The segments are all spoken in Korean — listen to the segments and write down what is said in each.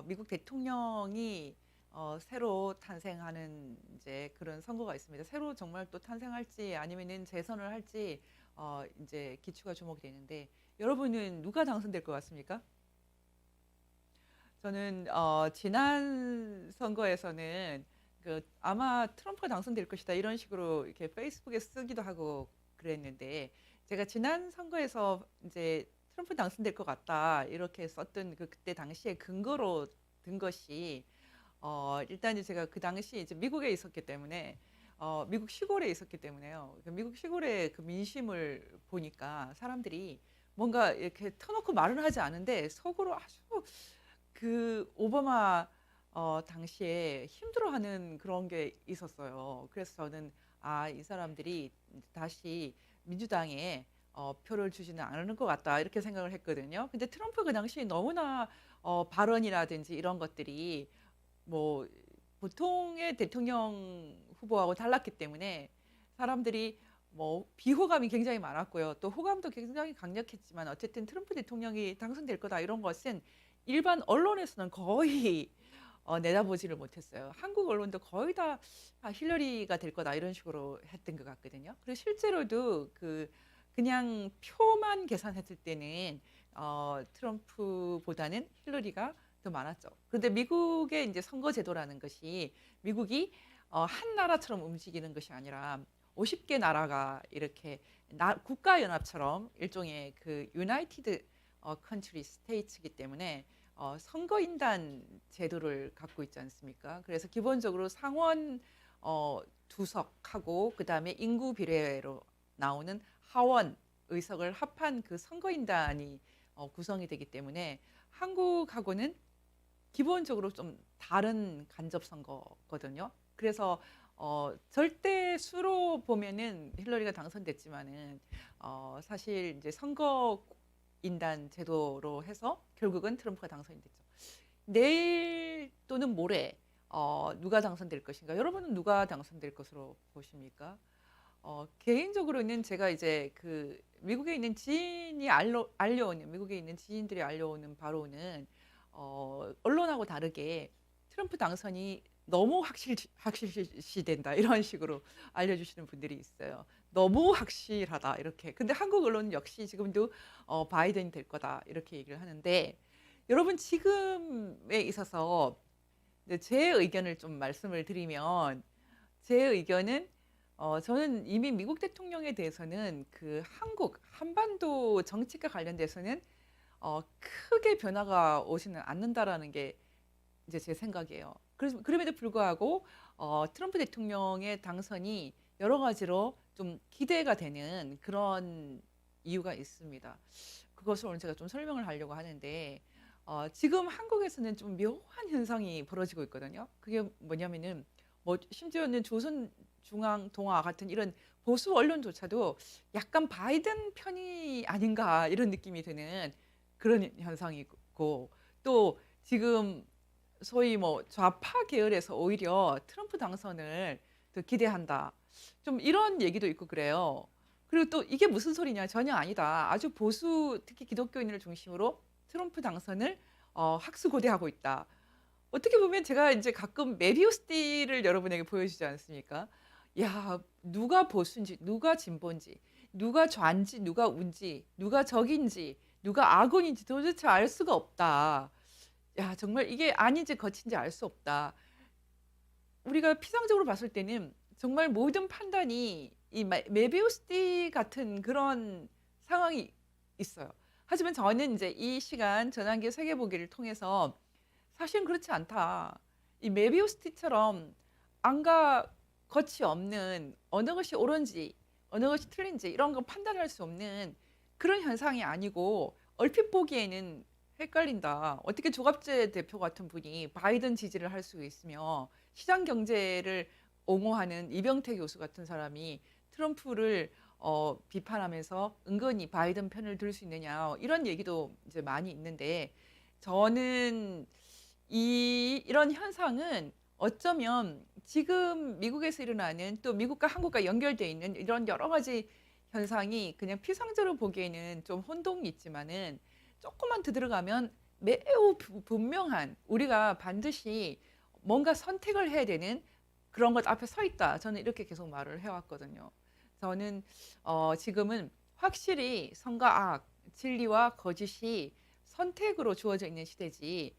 미국 대통령이 새로 탄생하는 이제 그런 선거가 있습니다. 새로 정말 또 탄생할지 아니면은 재선을 할지 이제 기추가 주목이 되는데 여러분은 누가 당선될 것 같습니까? 저는 지난 선거에서는 아마 트럼프가 당선될 것이다 이런 식으로 이렇게 페이스북에 쓰기도 하고 그랬는데 제가 지난 선거에서 이제 트럼프 당선될 것 같다 이렇게 썼던 그때 당시에 근거로 든 것이 일단 은 제가 그 당시 이제 미국에 있었기 때문에 미국 시골에 있었기 때문에요. 미국 시골의 그 민심을 보니까 사람들이 뭔가 이렇게 터놓고 말은 하지 않은데 속으로 아주 오바마 당시에 힘들어하는 그런 게 있었어요. 그래서 저는 이 사람들이 다시 민주당에 표를 주지는 않을 것 같다 이렇게 생각을 했거든요. 근데 트럼프 그 당시 너무나 발언이라든지 이런 것들이 뭐 보통의 대통령 후보하고 달랐기 때문에 사람들이 뭐 비호감이 굉장히 많았고요. 또 호감도 굉장히 강력했지만 어쨌든 트럼프 대통령이 당선될 거다 이런 것은 일반 언론에서는 거의 내다보지를 못했어요. 한국 언론도 거의 다 힐러리가 될 거다 이런 식으로 했던 것 같거든요. 그리고 실제로도 그냥 표만 계산했을 때는 트럼프보다는 힐러리가 더 많았죠. 그런데 미국의 이제 선거 제도라는 것이 미국이 한 나라처럼 움직이는 것이 아니라 50개 나라가 이렇게 국가 연합처럼 일종의 유나이티드 컨트리 스테이츠이기 때문에 선거인단 제도를 갖고 있지 않습니까? 그래서 기본적으로 상원 두석하고 그다음에 인구 비례로 나오는 하원 의석을 합한 그 선거인단이 구성이 되기 때문에 한국하고는 기본적으로 좀 다른 간접 선거거든요. 그래서 절대 수로 보면은 힐러리가 당선됐지만은 사실 이제 선거인단 제도로 해서 결국은 트럼프가 당선이 됐죠. 내일 또는 모레 누가 당선될 것인가? 여러분은 누가 당선될 것으로 보십니까? 개인적으로는 제가 이제 미국에 있는 지인이 알려오는 미국에 있는 지인들이 알려오는 바로는 언론하고 다르게 트럼프 당선이 너무 확실시된다 이런 식으로 알려주시는 분들이 있어요. 너무 확실하다 이렇게. 근데 한국 언론은 역시 지금도 바이든이 될 거다 이렇게 얘기를 하는데 여러분 지금에 있어서 제 의견을 좀 말씀을 드리면 제 의견은 저는 이미 미국 대통령에 대해서는 한반도 정책과 관련돼서는 크게 변화가 오지는 않는다라는 게 이제 제 생각이에요. 그래서 그럼에도 불구하고 트럼프 대통령의 당선이 여러 가지로 좀 기대가 되는 그런 이유가 있습니다. 그것을 오늘 제가 좀 설명을 하려고 하는데 지금 한국에서는 좀 묘한 현상이 벌어지고 있거든요. 그게 뭐냐면은 뭐 심지어는 조선중앙동화 같은 이런 보수 언론조차도 약간 바이든 편이 아닌가 이런 느낌이 드는 그런 현상이고 또 지금 소위 뭐 좌파 계열에서 오히려 트럼프 당선을 더 기대한다. 좀 이런 얘기도 있고 그래요. 그리고 또 이게 무슨 소리냐? 전혀 아니다. 아주 보수 특히 기독교인을 중심으로 트럼프 당선을 학수고대하고 있다. 어떻게 보면 제가 이제 가끔 메비우스띠를 여러분에게 보여주지 않습니까? 야, 누가 보수인지, 누가 진보인지, 누가 좌인지, 누가 우인지, 누가 적인지, 누가 악원인지 도대체 알 수가 없다. 야, 정말 이게 아닌지 거친지 알 수 없다. 우리가 피상적으로 봤을 때는 정말 모든 판단이 이 메비우스띠 같은 그런 상황이 있어요. 하지만 저는 이제 이 시간 전환기 세계보기를 통해서 사실은 그렇지 않다. 이 메비우스티처럼 안과 겉이 없는 어느 것이 옳은지 어느 것이 틀린지 이런 거 판단할 수 없는 그런 현상이 아니고 얼핏 보기에는 헷갈린다. 어떻게 조갑재 대표 같은 분이 바이든 지지를 할 수 있으며 시장 경제를 옹호하는 이병태 교수 같은 사람이 트럼프를 비판하면서 은근히 바이든 편을 들 수 있느냐 이런 얘기도 이제 많이 있는데 저는 이런 현상은 어쩌면 지금 미국에서 일어나는 또 미국과 한국과 연결되어 있는 이런 여러 가지 현상이 그냥 피상적으로 보기에는 좀 혼동이 있지만은 조금만 더 들어가면 매우 분명한 우리가 반드시 뭔가 선택을 해야 되는 그런 것 앞에 서 있다. 저는 이렇게 계속 말을 해왔거든요. 저는 지금은 확실히 선과 악, 진리와 거짓이 선택으로 주어져 있는 시대지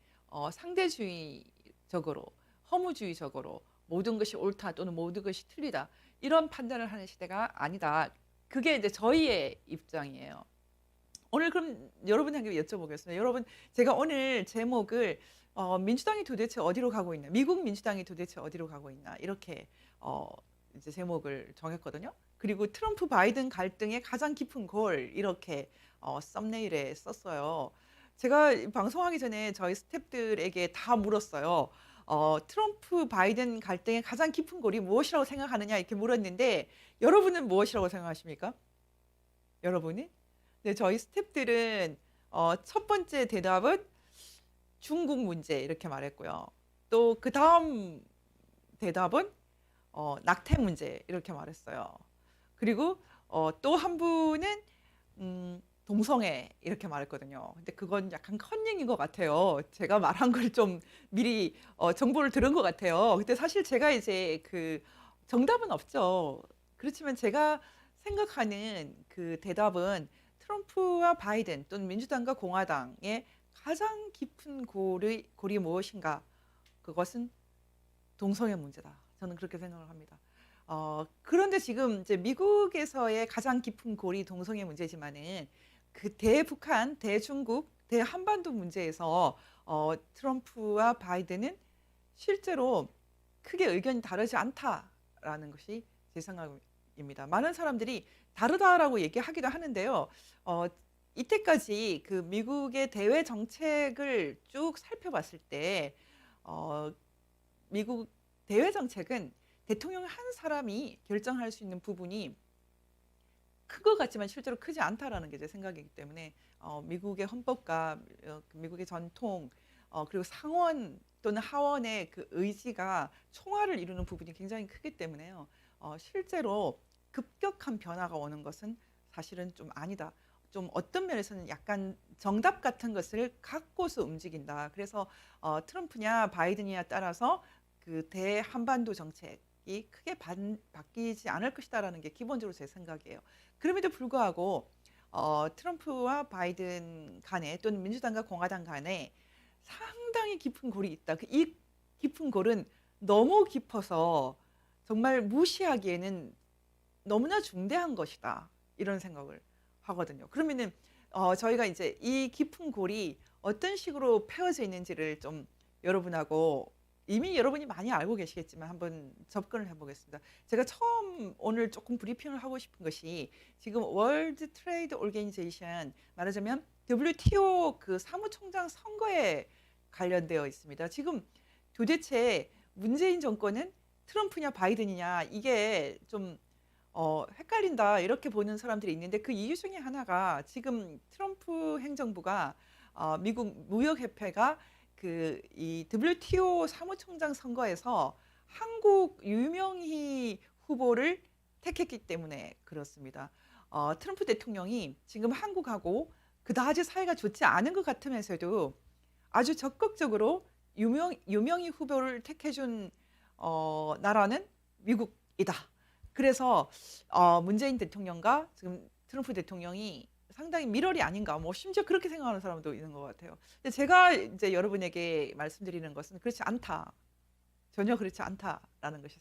상대주의적으로 허무주의적으로 모든 것이 옳다 또는 모든 것이 틀리다 이런 판단을 하는 시대가 아니다. 그게 이제 저희의 입장이에요. 오늘 그럼 여러분에게 여쭤보겠습니다. 여러분, 제가 오늘 제목을 민주당이 도대체 어디로 가고 있나? 미국 민주당이 도대체 어디로 가고 있나? 이렇게 어, 이제 제목을 정했거든요. 그리고 트럼프 바이든 갈등의 가장 깊은 골 이렇게 썸네일에 썼어요. 제가 방송하기 전에 저희 스태프들에게 다 물었어요. 트럼프 바이든 갈등의 가장 깊은 골이 무엇이라고 생각하느냐 이렇게 물었는데 여러분은 무엇이라고 생각하십니까? 여러분이? 네, 저희 스태프들은 첫 번째 대답은 중국 문제 이렇게 말했고요. 또 그 다음 대답은 낙태 문제 이렇게 말했어요. 그리고 또 한 분은 동성애 이렇게 말했거든요. 근데 그건 약간 컨닝인 것 같아요. 제가 말한 걸 좀 미리 정보를 들은 것 같아요. 근데 사실 제가 이제 그 정답은 없죠. 그렇지만 제가 생각하는 그 대답은 트럼프와 바이든 또는 민주당과 공화당의 가장 깊은 골이 무엇인가? 그것은 동성애 문제다. 저는 그렇게 생각을 합니다. 그런데 지금 이제 미국에서의 가장 깊은 골이 동성애 문제지만은 그 대북한, 대중국, 대한반도 문제에서 트럼프와 바이든은 실제로 크게 의견이 다르지 않다라는 것이 제 생각입니다. 많은 사람들이 다르다라고 얘기하기도 하는데요. 어, 이때까지 그 미국의 대외 정책을 쭉 살펴봤을 때 어, 미국 대외 정책은 대통령 한 사람이 결정할 수 있는 부분이 큰 것 같지만 실제로 크지 않다라는 게 제 생각이기 때문에 미국의 헌법과 미국의 전통 그리고 상원 또는 하원의 그 의지가 총화를 이루는 부분이 굉장히 크기 때문에요. 실제로 급격한 변화가 오는 것은 사실은 좀 아니다. 좀 어떤 면에서는 약간 정답 같은 것을 갖고서 움직인다. 그래서 트럼프냐 바이든이냐 따라서 그 대한반도 정책이 크게 바뀌지 않을 것이다라는 게 기본적으로 제 생각이에요. 그럼에도 불구하고 트럼프와 바이든 간에 또는 민주당과 공화당 간에 상당히 깊은 골이 있다. 이 깊은 골은 너무 깊어서 정말 무시하기에는 너무나 중대한 것이다. 이런 생각을 하거든요. 그러면은 저희가 이제 이 깊은 골이 어떤 식으로 패어져 있는지를 좀 여러분하고 이미 여러분이 많이 알고 계시겠지만 한번 접근을 해보겠습니다. 제가 처음 오늘 조금 브리핑을 하고 싶은 것이 지금 월드 트레이드 오르게니제이션 말하자면 WTO 그 사무총장 선거에 관련되어 있습니다. 지금 도대체 문재인 정권은 트럼프냐 바이든이냐 이게 좀 헷갈린다 이렇게 보는 사람들이 있는데 그 이유 중에 하나가 지금 트럼프 행정부가 미국 무역협회가 그 이 WTO 사무총장 선거에서 한국 유명희 후보를 택했기 때문에 그렇습니다. 트럼프 대통령이 지금 한국하고 그다지 사이가 좋지 않은 것 같으면서도 아주 적극적으로 유명희 후보를 택해준 나라는 미국이다. 그래서 문재인 대통령과 지금 트럼프 대통령이 상당히 밀월이 아닌가, 뭐 심지어 그렇게 생각하는 사람도 있는 것 같아요. 근데 제가 이제 여러분에게 말씀드리는 것은 그렇지 않다. 전혀 그렇지 않다라는 것이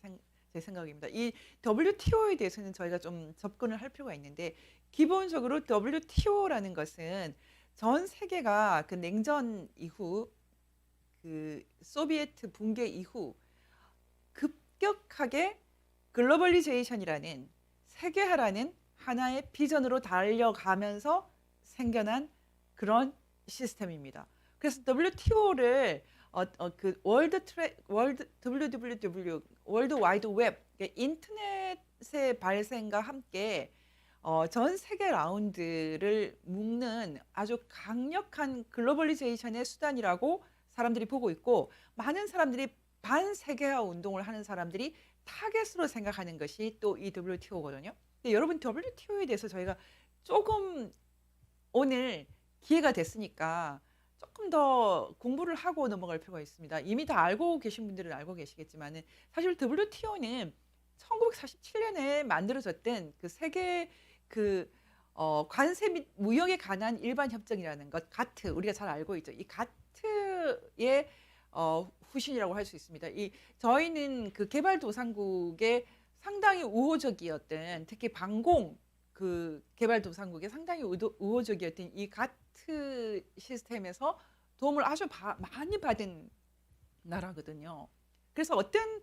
제 생각입니다. 이 WTO에 대해서는 저희가 좀 접근을 할 필요가 있는데 기본적으로 WTO라는 것은 전 세계가 그 냉전 이후 그 소비에트 붕괴 이후 급격하게 글로벌리제이션이라는 세계화라는 하나의 비전으로 달려가면서 생겨난 그런 시스템입니다. 그래서 WTO를 그 월드 WWW 월드 와이드 웹 인터넷의 발생과 함께 전 세계 라운드를 묶는 아주 강력한 글로벌리제이션의 수단이라고 사람들이 보고 있고 많은 사람들이 반세계화 운동을 하는 사람들이 타겟으로 생각하는 것이 또 이 WTO거든요. 근데 여러분 WTO에 대해서 저희가 조금 오늘 기회가 됐으니까 조금 더 공부를 하고 넘어갈 필요가 있습니다. 이미 다 알고 계신 분들은 알고 계시겠지만은 사실 WTO는 1947 년에 만들어졌던 그 세계 그 관세 및 무역에 관한 일반 협정이라는 것 가트 우리가 잘 알고 있죠. 이 가트의 후신이라고 할 수 있습니다. 이 저희는 그 개발도상국의 상당히 우호적이었던 특히 방공 그 개발도상국에 상당히 우호적이었던 이 가트 시스템에서 도움을 아주 많이 받은 나라거든요. 그래서 어떤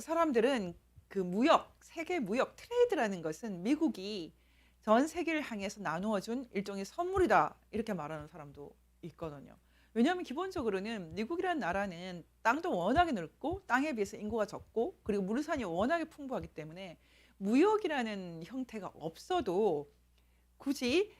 사람들은 그 무역, 세계 무역 트레이드라는 것은 미국이 전 세계를 향해서 나누어 준 일종의 선물이다 이렇게 말하는 사람도 있거든요. 왜냐하면 기본적으로는 미국이라는 나라는 땅도 워낙에 넓고 땅에 비해서 인구가 적고 그리고 물산이 워낙에 풍부하기 때문에 무역이라는 형태가 없어도 굳이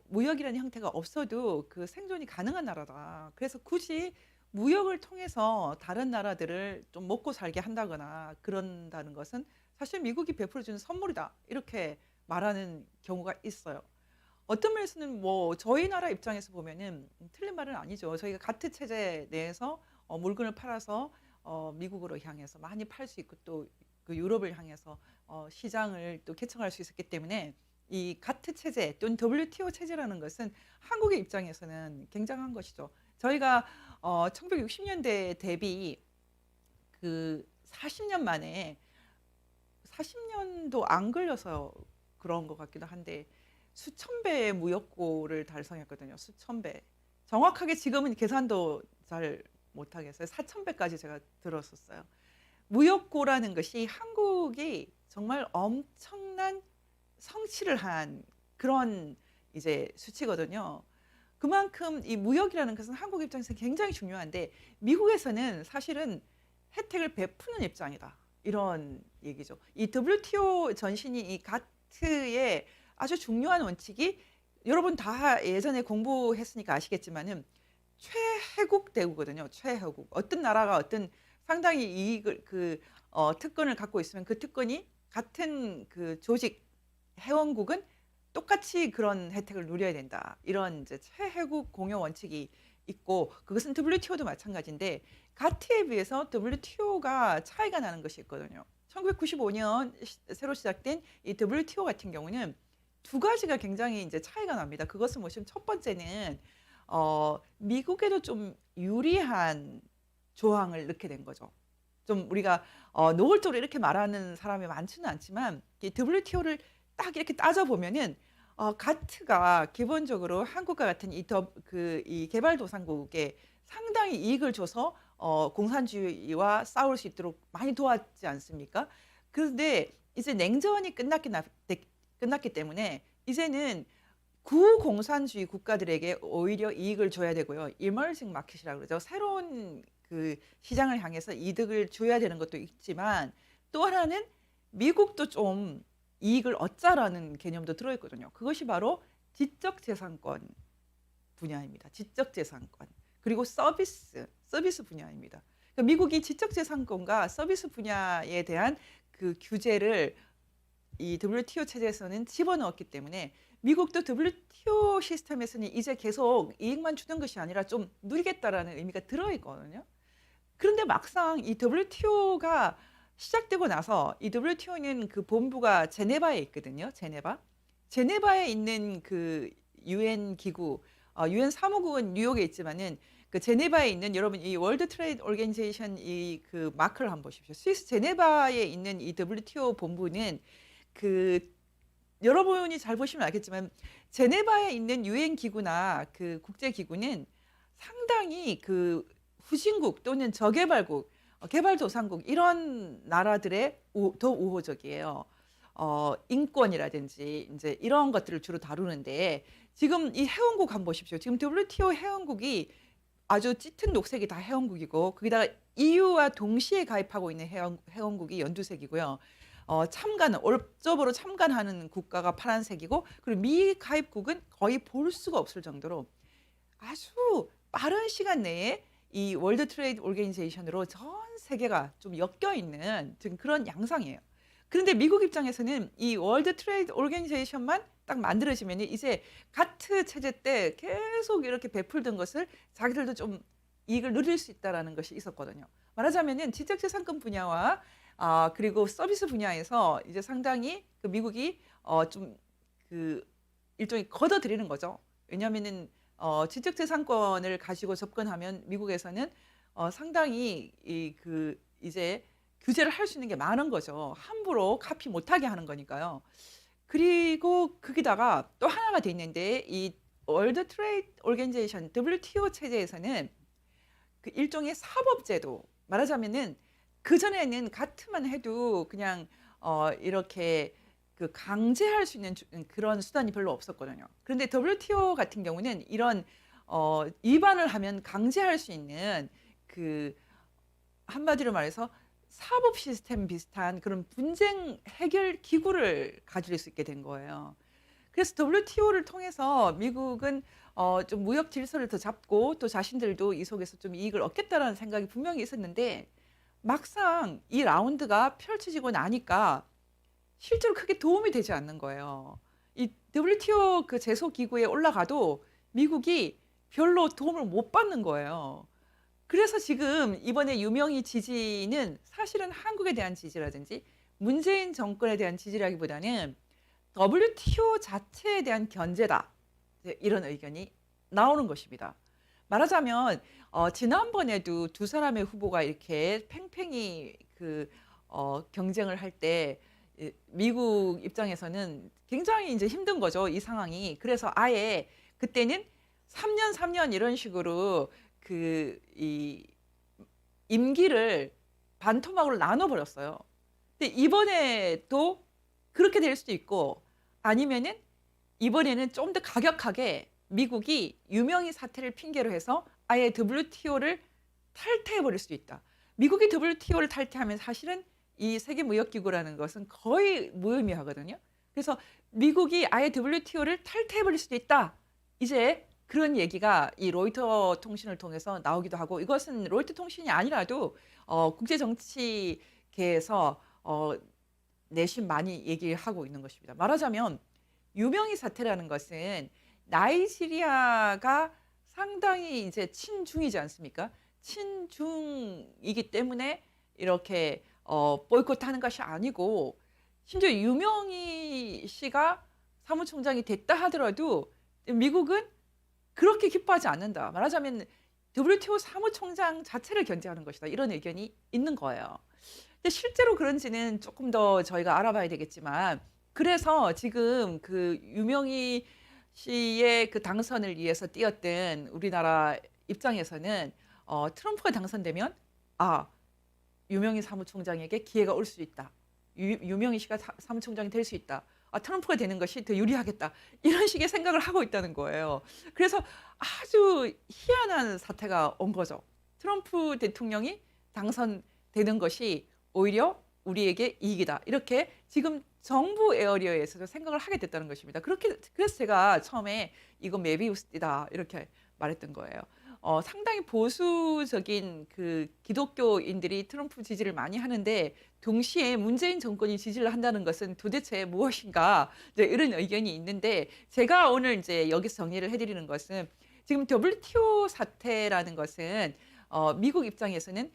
무역이라는 형태가 없어도 그 생존이 가능한 나라다. 그래서 굳이 무역을 통해서 다른 나라들을 좀 먹고 살게 한다거나 그런다는 것은 사실 미국이 베풀어 주는 선물이다. 이렇게 말하는 경우가 있어요. 어떤 면에서는 뭐 저희 나라 입장에서 보면은 틀린 말은 아니죠. 저희가 가트 체제 내에서 물건을 팔아서 미국으로 향해서 많이 팔 수 있고 또 그 유럽을 향해서 시장을 또 개척할 수 있었기 때문에 이 가트 체제 또는 WTO 체제라는 것은 한국의 입장에서는 굉장한 것이죠. 저희가 1960년대 대비 그 40년 만에 40년도 안 걸려서 그런 것 같기도 한데 수천 배의 무역고를 달성했거든요. 수천 배. 정확하게 지금은 계산도 잘 못하겠어요. 4천 배까지 제가 들었었어요. 무역고라는 것이 한국이 정말 엄청난 성취를 한 그런 이제 수치거든요. 그만큼 이 무역이라는 것은 한국 입장에서 굉장히 중요한데 미국에서는 사실은 혜택을 베푸는 입장이다. 이런 얘기죠. 이 WTO 전신이 이 가트의 아주 중요한 원칙이 여러분 다 예전에 공부했으니까 아시겠지만은 최혜국 대우거든요. 최혜국. 어떤 나라가 어떤 상당히 이익을 특권을 갖고 있으면 그 특권이 같은 그 조직 회원국은 똑같이 그런 혜택을 누려야 된다. 이런 이제 최혜국 공여 원칙이 있고 그것은 WTO도 마찬가지인데 가트에 비해서 WTO가 차이가 나는 것이 있거든요. 1995년 새로 시작된 이 WTO 같은 경우는 두 가지가 굉장히 이제 차이가 납니다. 그것은 뭐냐면 첫 번째는 미국에도 좀 유리한 조항을 넣게 된 거죠. 좀 우리가 노골적으로 이렇게 말하는 사람이 많지는 않지만 이 WTO를 딱 이렇게 따져보면은 가트가 기본적으로 한국과 같은 이 개발도상국에 상당히 이익을 줘서 공산주의와 싸울 수 있도록 많이 도왔지 않습니까? 그런데 이제 냉전이 끝났기 때문에 이제는 구공산주의 국가들에게 오히려 이익을 줘야 되고요. 이머징 마켓이라고 그러죠. 새로운 그 시장을 향해서 이득을 줘야 되는 것도 있지만 또 하나는 미국도 좀 이익을 얻자라는 개념도 들어있거든요. 그것이 바로 지적재산권 분야입니다. 지적재산권. 그리고 서비스 분야입니다. 그러니까 미국이 지적재산권과 서비스 분야에 대한 그 규제를 이 WTO 체제에서는 집어넣었기 때문에 미국도 WTO 시스템에서는 이제 계속 이익만 주는 것이 아니라 좀 누리겠다라는 의미가 들어있거든요. 그런데 막상 이 WTO가 시작되고 나서 이 WTO는 그 본부가 제네바에 있거든요. 제네바에 있는 그 유엔 기구, 유엔 사무국은 뉴욕에 있지만은 그 제네바에 있는 여러분 이 월드 트레이드 오르게니제이션 이 그 마크를 한번 보십시오. 스위스 제네바에 있는 이 WTO 본부는 그 여러분이 잘 보시면 알겠지만 제네바에 있는 유엔 기구나 그 국제 기구는 상당히 그 후진국 또는 저개발국, 개발도상국 이런 나라들의 더 우호적이에요. 인권이라든지 이제 이런 것들을 주로 다루는데 지금 이 회원국 한번 보십시오. 지금 WTO 회원국이 아주 짙은 녹색이 다 회원국이고 거기다가 EU와 동시에 가입하고 있는 회원국이 연두색이고요. 옵저버로 참관하는 국가가 파란색이고 그리고 미가입국은 거의 볼 수가 없을 정도로 아주 빠른 시간 내에 이 월드 트레이드 오르게니제이션으로 전 세계가 좀 엮여 있는 지금 그런 양상이에요. 그런데 미국 입장에서는 이 월드 트레이드 오르가니제이션만 딱 만들어지면은 이제 가트 체제 때 계속 이렇게 베풀던 것을 자기들도 좀 이익을 누릴 수 있다라는 것이 있었거든요. 말하자면은 지적재산권 분야와 그리고 서비스 분야에서 이제 상당히 그 미국이 좀 그 일종의 걷어들이는 거죠. 왜냐하면은 지적재산권을 가지고 접근하면 미국에서는 상당히 이제 규제를 할 수 있는 게 많은 거죠. 함부로 카피 못하게 하는 거니까요. 그리고 거기다가 또 하나가 더 있는데 이 월드 트레이드 오르가니제이션 WTO 체제에서는 그 일종의 사법제도 말하자면은 그전에는 가트만 해도 그냥 이렇게 그 강제할 수 있는 그런 수단이 별로 없었거든요. 그런데 WTO 같은 경우는 이런 위반을 하면 강제할 수 있는 그 한마디로 말해서 사법 시스템 비슷한 그런 분쟁 해결 기구를 가질 수 있게 된 거예요. 그래서 WTO를 통해서 미국은 좀 무역 질서를 더 잡고 또 자신들도 이 속에서 좀 이익을 얻겠다라는 생각이 분명히 있었는데 막상 이 라운드가 펼쳐지고 나니까 실제로 크게 도움이 되지 않는 거예요. 이 WTO 그 제소 기구에 올라가도 미국이 별로 도움을 못 받는 거예요. 그래서 지금 이번에 유명희 지지는 사실은 한국에 대한 지지라든지 문재인 정권에 대한 지지라기보다는 WTO 자체에 대한 견제다. 이제 이런 의견이 나오는 것입니다. 말하자면 지난번에도 두 사람의 후보가 이렇게 팽팽히 경쟁을 할 때 미국 입장에서는 굉장히 이제 힘든 거죠, 이 상황이. 그래서 아예 그때는 3년, 3년 이런 식으로 이 임기를 반토막으로 나눠 버렸어요. 근데 이번에도 그렇게 될 수도 있고 아니면은 이번에는 좀 더 가격하게 미국이 유명희 사태를 핑계로 해서 아예 WTO를 탈퇴해 버릴 수도 있다. 미국이 WTO를 탈퇴하면 사실은 이 세계무역기구라는 것은 거의 무의미하거든요. 그래서 미국이 아예 WTO를 탈퇴해 버릴 수도 있다. 이제 그런 얘기가 이 로이터 통신을 통해서 나오기도 하고 이것은 로이터 통신이 아니라도 국제 정치계에서 내심 많이 얘기하고 있는 것입니다. 말하자면 유명희 사태라는 것은 나이지리아가 상당히 이제 친중이지 않습니까? 친중이기 때문에 이렇게 보이콧하는 것이 아니고 심지어 유명희 씨가 사무총장이 됐다 하더라도 미국은 그렇게 기뻐하지 않는다. 말하자면 WTO 사무총장 자체를 견제하는 것이다. 이런 의견이 있는 거예요. 근데 실제로 그런지는 조금 더 저희가 알아봐야 되겠지만 그래서 지금 그 유명희 씨의 그 당선을 위해서 뛰었던 우리나라 입장에서는 트럼프가 당선되면 유명희 사무총장에게 기회가 올 수 있다. 유명희 씨가 사무총장이 될 수 있다. 트럼프가 되는 것이 더 유리하겠다. 이런 식의 생각을 하고 있다는 거예요. 그래서 아주 희한한 사태가 온 거죠. 트럼프 대통령이 당선되는 것이 오히려 우리에게 이익이다. 이렇게 지금 정부 에어리어에서도 생각을 하게 됐다는 것입니다. 그래서 제가 처음에 이거 메비우스띠다 이렇게 말했던 거예요. 상당히 보수적인 그 기독교인들이 트럼프 지지를 많이 하는데 동시에 문재인 정권이 지지를 한다는 것은 도대체 무엇인가 이제 이런 의견이 있는데 제가 오늘 이제 여기서 정리를 해드리는 것은 지금 WTO 사태라는 것은 미국 입장에서는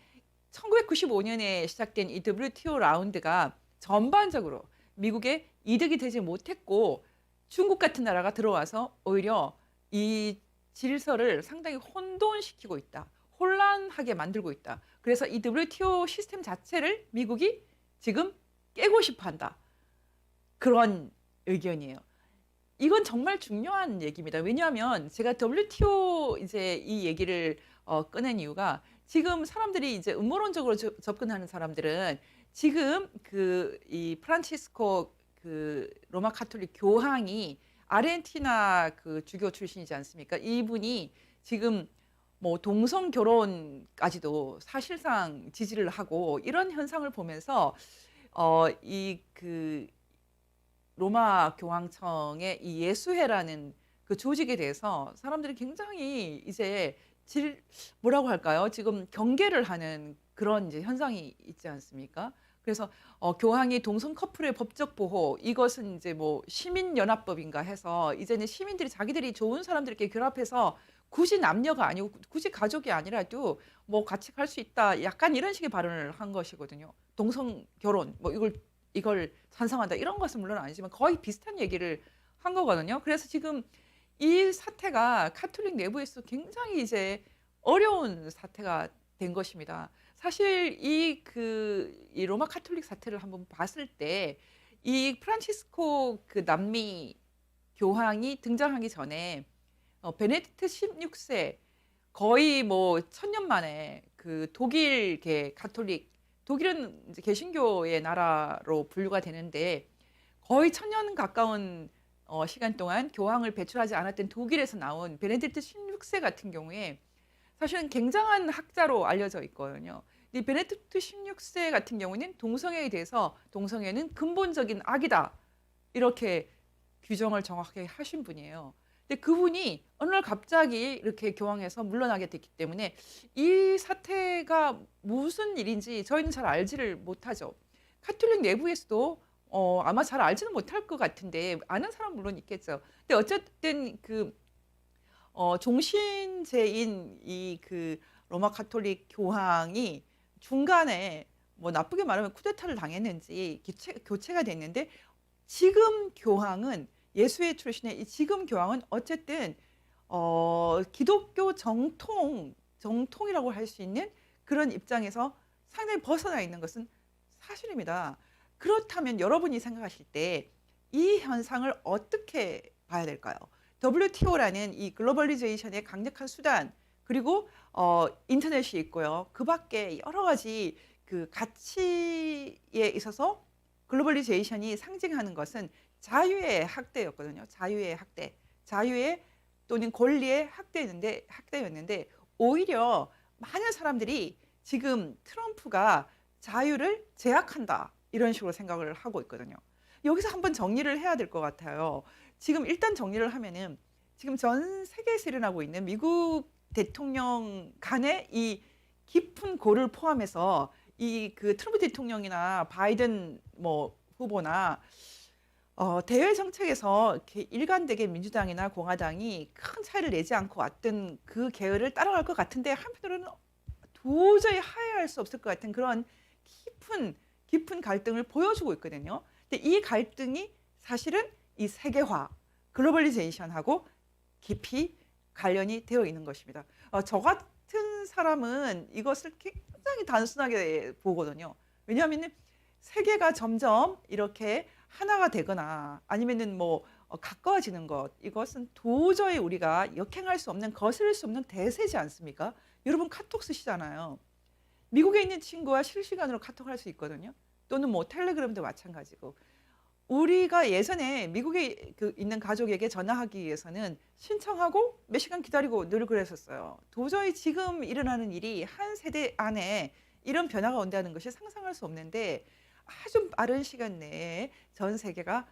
1995년에 시작된 이 WTO 라운드가 전반적으로 미국에 이득이 되지 못했고 중국 같은 나라가 들어와서 오히려 이 질서를 상당히 혼돈시키고 있다. 혼란하게 만들고 있다. 그래서 이 WTO 시스템 자체를 미국이 지금 깨고 싶어 한다. 그런 의견이에요. 이건 정말 중요한 얘기입니다. 왜냐하면 제가 WTO 이제 이 얘기를 꺼낸 이유가 지금 사람들이 이제 음모론적으로 접근하는 사람들은 지금 이 프란치스코 로마 카톨릭 교황이 아르헨티나 주교 출신이지 않습니까? 이분이 지금 뭐 동성 결혼까지도 사실상 지지를 하고 이런 현상을 보면서 로마 교황청의 이 예수회라는 그 조직에 대해서 사람들이 굉장히 이제 뭐라고 할까요? 지금 경계를 하는 그런 이제 현상이 있지 않습니까? 그래서 교황이 동성 커플의 법적 보호 이것은 이제 뭐 시민연합법인가 해서 이제는 시민들이 자기들이 좋은 사람들끼리 결합해서 굳이 남녀가 아니고 굳이 가족이 아니라도 뭐 같이 갈 수 있다. 약간 이런 식의 발언을 한 것이거든요. 동성 결혼 뭐 이걸 찬성한다. 이런 것은 물론 아니지만 거의 비슷한 얘기를 한 거거든요. 그래서 지금 이 사태가 가톨릭 내부에서 굉장히 이제 어려운 사태가 된 것입니다. 사실 이 로마 가톨릭 사태를 한번 봤을 때 이 프란치스코 그 남미 교황이 등장하기 전에 베네딕트 16세 거의 뭐 1000년 만에 그 독일계 가톨릭 독일은 이제 개신교의 나라로 분류가 되는데 거의 1000년 가까운 시간 동안 교황을 배출하지 않았던 독일에서 나온 베네딕트 16세 같은 경우에 사실은 굉장한 학자로 알려져 있거든요. 이 베네딕트 16세 같은 경우는 동성애에 대해서 동성애는 근본적인 악이다. 이렇게 규정을 정확하게 하신 분이에요. 근데 그분이 어느 날 갑자기 이렇게 교황에서 물러나게 됐기 때문에 이 사태가 무슨 일인지 저희는 잘 알지를 못하죠. 가톨릭 내부에서도 아마 잘 알지는 못할 것 같은데 아는 사람 물론 있겠죠. 근데 어쨌든 종신제인 이 그 로마 가톨릭 교황이 중간에 뭐 나쁘게 말하면 쿠데타를 당했는지 교체가 됐는데 지금 교황은 예수의 출신의 이 지금 교황은 어쨌든 기독교 정통이라고 할 수 있는 그런 입장에서 상당히 벗어나 있는 것은 사실입니다. 그렇다면 여러분이 생각하실 때 이 현상을 어떻게 봐야 될까요? WTO라는 이 글로벌리제이션의 강력한 수단 그리고 인터넷이 있고요. 그 밖에 여러 가지 그 가치에 있어서 글로벌리제이션이 상징하는 것은 자유의 학대였거든요. 자유의 학대. 자유의 또는 권리의 학대였는데 오히려 많은 사람들이 지금 트럼프가 자유를 제약한다. 이런 식으로 생각을 하고 있거든요. 여기서 한번 정리를 해야 될 것 같아요. 지금 일단 정리를 하면은 지금 전 세계에서 일어나고 있는 미국 대통령 간의 이 깊은 고를 포함해서 이 그 트럼프 대통령이나 바이든 뭐 후보나 대외 정책에서 이렇게 일관되게 민주당이나 공화당이 큰 차이를 내지 않고 왔던 그 계열을 따라갈 것 같은데 한편으로는 도저히 하회할 수 없을 것 같은 그런 깊은 갈등을 보여주고 있거든요. 근데 이 갈등이 사실은 이 세계화, 글로벌리제이션하고 깊이 관련이 되어 있는 것입니다. 저 같은 사람은 이것을 굉장히 단순하게 보거든요. 왜냐하면 세계가 점점 이렇게 하나가 되거나 아니면은 뭐 가까워지는 것 이것은 도저히 우리가 역행할 수 없는 거스를 수 없는 대세지 않습니까? 여러분 카톡 쓰시잖아요. 미국에 있는 친구와 실시간으로 카톡할 수 있거든요. 또는 뭐 텔레그램도 마찬가지고. 우리가 예전에 미국에 있는 가족에게 전화하기 위해서는 신청하고 몇 시간 기다리고 늘 그랬었어요. 도저히 지금 일어나는 일이 한 세대 안에 이런 변화가 온다는 것이 상상할 수 없는데 아주 빠른 시간 내에 전 세계가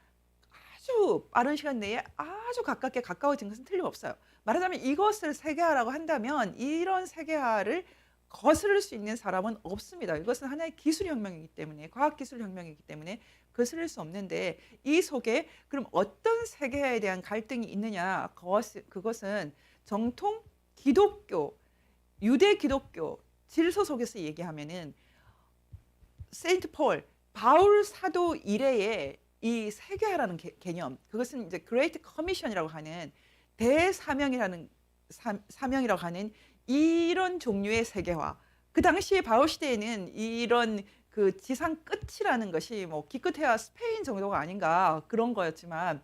아주 빠른 시간 내에 아주 가깝게 가까워진 것은 틀림없어요. 말하자면 이것을 세계화라고 한다면 이런 세계화를 거스를 수 있는 사람은 없습니다. 이것은 하나의 기술혁명이기 때문에 과학기술혁명이기 때문에 거스를 수 없는데 이 속에 그럼 어떤 세계화에 대한 갈등이 있느냐 그것은 정통 기독교 유대 기독교 질서 속에서 얘기하면은 세인트 폴 바울 사도 이래의 이 세계화라는 개념 그것은 이제 그레이트 커미션이라고 하는 대사명이라는 사명이라고 하는 이런 종류의 세계화. 그 당시에 바울 시대에는 이런 그 지상 끝이라는 것이 뭐 기껏해야 스페인 정도가 아닌가 그런 거였지만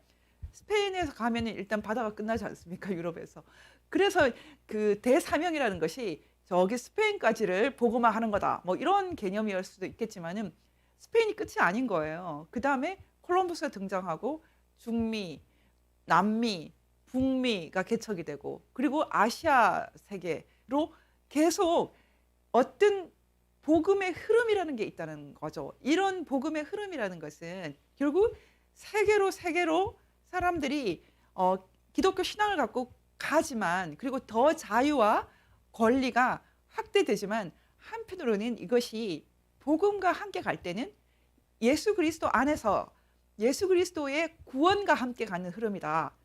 스페인에서 가면은 일단 바다가 끝나지 않습니까? 유럽에서. 그래서 그 대사명이라는 것이 저기 스페인까지를 보고만 하는 거다. 뭐 이런 개념이었을 수도 있겠지만은 스페인이 끝이 아닌 거예요. 그 다음에 콜럼버스가 등장하고 중미, 남미, 북미가 개척이 되고 그리고 아시아 세계로 계속 어떤 복음의 흐름이라는 게 있다는 거죠. 이런 복음의 흐름이라는 것은 결국 세계로 사람들이 기독교 신앙을 갖고 가지만 그리고 더 자유와 권리가 확대되지만 한편으로는 이것이 복음과 함께 갈 때는 예수 그리스도 안에서 예수 그리스도의 구원과 함께 가는 흐름이다.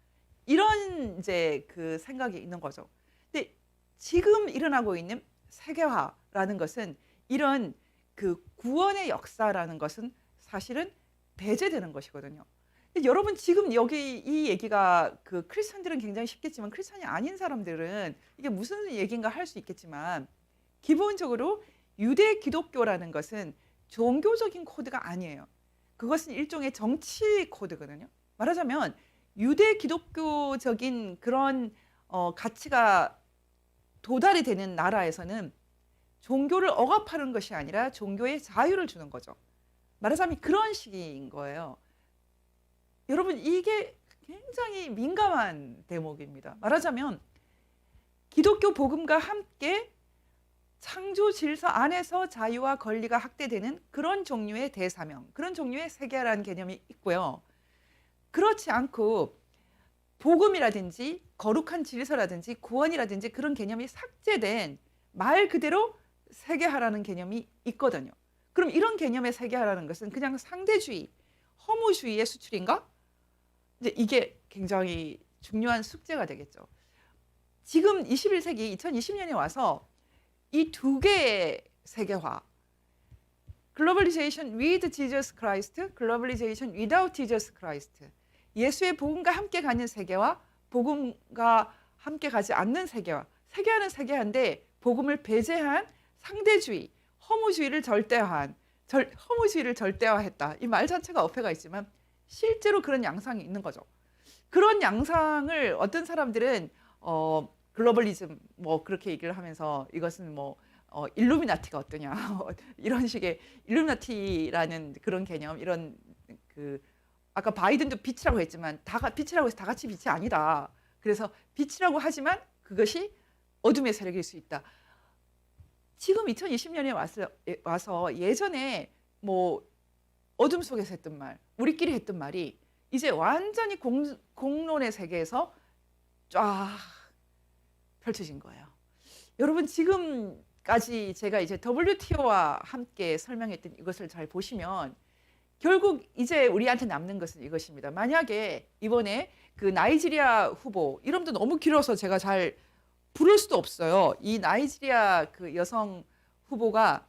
이런 이제 그 생각이 있는 거죠. 근데 지금 일어나고 있는 세계화라는 것은 이런 그 구원의 역사라는 것은 사실은 배제되는 것이거든요. 근데 여러분 지금 여기 이 얘기가 그 크리스천들은 굉장히 쉽겠지만 크리스천이 아닌 사람들은 이게 무슨 얘기인가 할 수 있겠지만 기본적으로 유대 기독교라는 것은 종교적인 코드가 아니에요. 그것은 일종의 정치 코드거든요. 말하자면 유대 기독교적인 그런 가치가 도달이 되는 나라에서는 종교를 억압하는 것이 아니라 종교의 자유를 주는 거죠. 말하자면 그런 식인 거예요. 여러분 이게 굉장히 민감한 대목입니다. 말하자면 기독교 복음과 함께 창조 질서 안에서 자유와 권리가 확대되는 그런 종류의 대사명, 그런 종류의 세계라는 개념이 있고요. 그렇지 않고 복음이라든지 거룩한 질서라든지 구원이라든지 그런 개념이 삭제된 말 그대로 세계화라는 개념이 있거든요. 그럼 이런 개념의 세계화라는 것은 그냥 상대주의, 허무주의의 수출인가? 이제 이게 굉장히 중요한 숙제가 되겠죠. 지금 21세기 2020년에 와서 이 두 개의 세계화, Globalization with Jesus Christ, Globalization without Jesus Christ, 예수의 복음과 함께 가는 세계와 복음과 함께 가지 않는 세계화, 세계화는 세계화인데 복음을 배제한 상대주의, 허무주의를 절대화했다. 이 말 자체가 어폐가 있지만 실제로 그런 양상이 있는 거죠. 그런 양상을 어떤 사람들은 글로벌리즘 뭐 그렇게 얘기를 하면서 이것은 뭐 일루미나티가 어떠냐 이런 식의 일루미나티라는 그런 개념, 이런 그 아까 바이든도 빛이라고 했지만 빛이라고 해서 다 같이 빛이 아니다. 그래서 빛이라고 하지만 그것이 어둠의 세력일 수 있다. 지금 2020년에 와서 예전에 뭐 어둠 속에서 했던 말, 우리끼리 했던 말이 이제 완전히 공론의 세계에서 쫙 펼쳐진 거예요. 여러분 지금까지 제가 이제 WTO와 함께 설명했던 이것을 잘 보시면 결국 이제 우리한테 남는 것은 이것입니다. 만약에 이번에 그 나이지리아 후보, 이름도 너무 길어서 제가 잘 부를 수도 없어요. 이 나이지리아 그 여성 후보가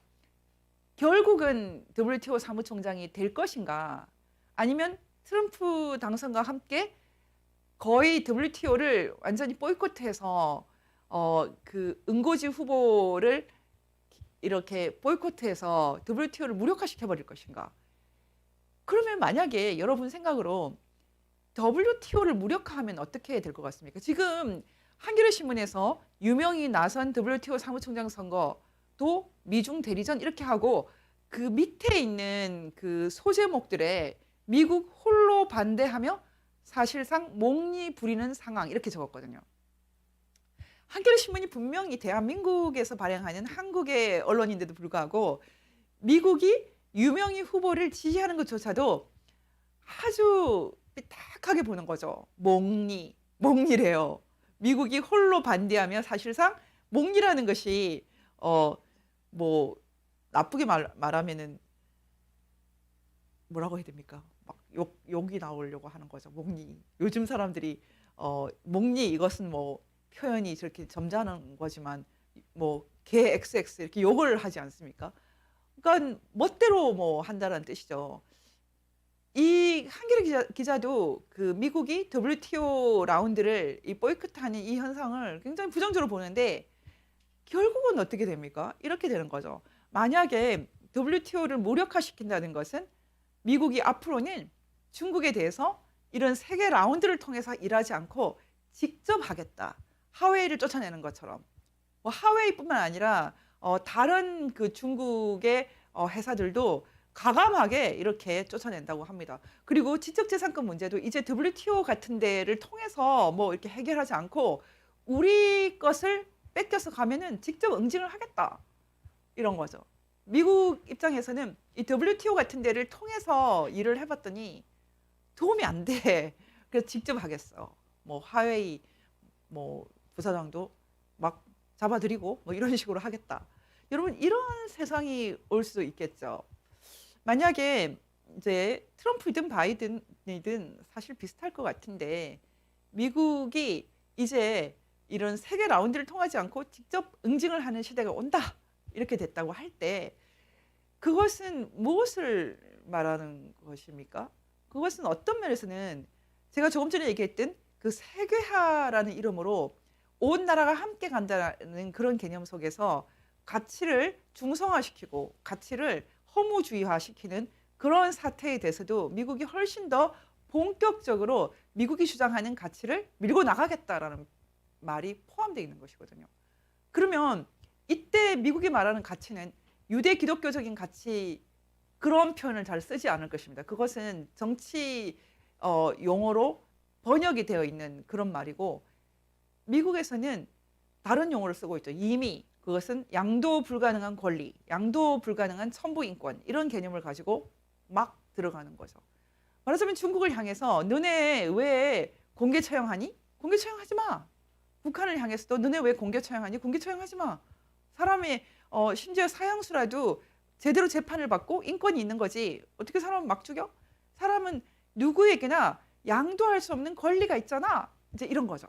결국은 WTO 사무총장이 될 것인가, 아니면 트럼프 당선과 함께 거의 WTO를 완전히 보이콧해서 그 응고지 후보를 이렇게 보이콧해서 WTO를 무력화시켜 버릴 것인가. 그러면 만약에 여러분 생각으로 WTO를 무력화하면 어떻게 될 것 같습니까? 지금 한겨레 신문에서 유명히 나선 WTO 사무총장 선거도 미중 대리전 이렇게 하고 그 밑에 있는 그 소제목들에 미국 홀로 반대하며 사실상 몽리 부리는 상황 이렇게 적었거든요. 한겨레 신문이 분명히 대한민국에서 발행하는 한국의 언론인데도 불구하고 미국이 유명희 후보를 지지하는 것조차도 아주 삐딱하게 보는 거죠. 몽리래요. 미국이 홀로 반대하며 사실상 몽리라는 것이 뭐 나쁘게 말하면은 뭐라고 해야 됩니까? 막 욕이 나오려고 하는 거죠. 몽리. 요즘 사람들이 몽리 이것은 뭐 표현이 저렇게 점잖은 거지만 뭐 개 XX 이렇게 욕을 하지 않습니까? 그러니까 멋대로 뭐 한다는 뜻이죠. 이 한겨레 기자도 그 미국이 WTO 라운드를 이 보이콧하는 이 현상을 굉장히 부정적으로 보는데 결국은 어떻게 됩니까? 이렇게 되는 거죠. 만약에 WTO를 무력화시킨다는 것은 미국이 앞으로는 중국에 대해서 이런 세계 라운드를 통해서 일하지 않고 직접 하겠다. 하웨이를 쫓아내는 것처럼. 뭐 하웨이뿐만 아니라 다른 그 중국의 회사들도 과감하게 이렇게 쫓아낸다고 합니다. 그리고 지적재산권 문제도 이제 WTO 같은 데를 통해서 뭐 이렇게 해결하지 않고 우리 것을 뺏겨서 가면은 직접 응징을 하겠다. 이런 거죠. 미국 입장에서는 이 WTO 같은 데를 통해서 일을 해봤더니 도움이 안 돼. 그래서 직접 하겠어. 뭐 하웨이 뭐 부사장도 막 잡아들이고 뭐 이런 식으로 하겠다. 여러분 이런 세상이 올 수도 있겠죠. 만약에 이제 트럼프이든 바이든이든 사실 비슷할 것 같은데 미국이 이제 이런 세계 라운드를 통하지 않고 직접 응징을 하는 시대가 온다. 이렇게 됐다고 할 때 그것은 무엇을 말하는 것입니까? 그것은 어떤 면에서는 제가 조금 전에 얘기했던 그 세계화라는 이름으로 온 나라가 함께 간다는 그런 개념 속에서 가치를 중성화시키고 가치를 허무주의화시키는 그런 사태에 대해서도 미국이 훨씬 더 본격적으로 미국이 주장하는 가치를 밀고 나가겠다라는 말이 포함되어 있는 것이거든요. 그러면 이때 미국이 말하는 가치는 유대 기독교적인 가치 그런 표현을 잘 쓰지 않을 것입니다. 그것은 정치 용어로 번역이 되어 있는 그런 말이고 미국에서는 다른 용어를 쓰고 있죠. 이미 그것은 양도 불가능한 권리, 양도 불가능한 천부 인권 이런 개념을 가지고 막 들어가는 거죠. 말하자면 중국을 향해서 너네 왜 공개 처형하니? 공개 처형하지 마. 북한을 향해서도 너네 왜 공개 처형하니? 공개 처형하지 마. 사람이 심지어 사형수라도 제대로 재판을 받고 인권이 있는 거지. 어떻게 사람을 막 죽여? 사람은 누구에게나 양도할 수 없는 권리가 있잖아. 이제 이런 거죠.